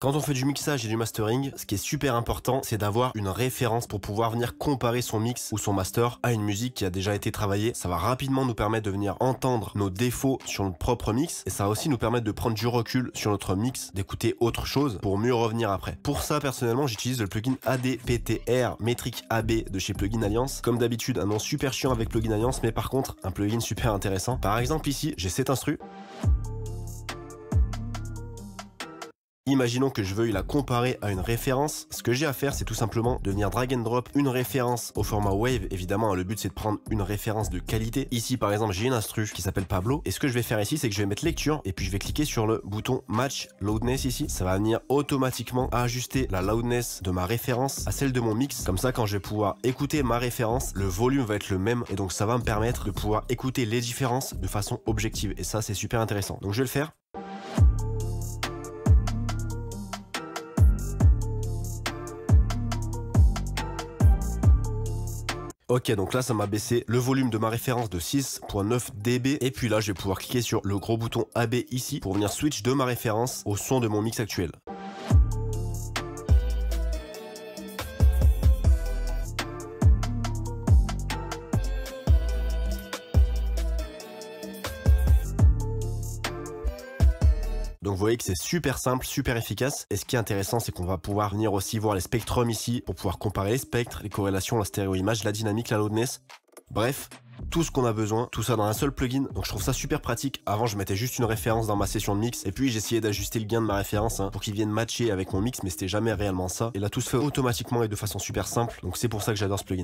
Quand on fait du mixage et du mastering, ce qui est super important, c'est d'avoir une référence pour pouvoir venir comparer son mix ou son master à une musique qui a déjà été travaillée. Ça va rapidement nous permettre de venir entendre nos défauts sur notre propre mix et ça va aussi nous permettre de prendre du recul sur notre mix, d'écouter autre chose pour mieux revenir après. Pour ça, personnellement, j'utilise le plugin ADPTR Metric AB de chez Plugin Alliance. Comme d'habitude, un nom super chiant avec Plugin Alliance, mais par contre, un plugin super intéressant. Par exemple, ici, j'ai cet instru. Imaginons que je veuille la comparer à une référence. Ce que j'ai à faire, c'est tout simplement de venir drag and drop une référence au format Wave. Évidemment, le but, c'est de prendre une référence de qualité. Ici, par exemple, j'ai une instru qui s'appelle Pablo. Et ce que je vais faire ici, c'est que je vais mettre lecture et puis je vais cliquer sur le bouton Match Loudness ici. Ça va venir automatiquement ajuster la loudness de ma référence à celle de mon mix. Comme ça, quand je vais pouvoir écouter ma référence, le volume va être le même. Et donc, ça va me permettre de pouvoir écouter les différences de façon objective. Et ça, c'est super intéressant. Donc, je vais le faire. Ok, donc là, ça m'a baissé le volume de ma référence de 6.9 dB. Et puis là, je vais pouvoir cliquer sur le gros bouton AB ici pour venir switch de ma référence au son de mon mix actuel. Donc vous voyez que c'est super simple, super efficace. Et ce qui est intéressant, c'est qu'on va pouvoir venir aussi voir les spectrums ici pour pouvoir comparer les spectres, les corrélations, la stéréo-image, la dynamique, la loudness. Bref, tout ce qu'on a besoin, tout ça dans un seul plugin. Donc je trouve ça super pratique. Avant, je mettais juste une référence dans ma session de mix et puis j'essayais d'ajuster le gain de ma référence pour qu'il vienne matcher avec mon mix, mais c'était jamais réellement ça. Et là, tout se fait automatiquement et de façon super simple. Donc c'est pour ça que j'adore ce plugin.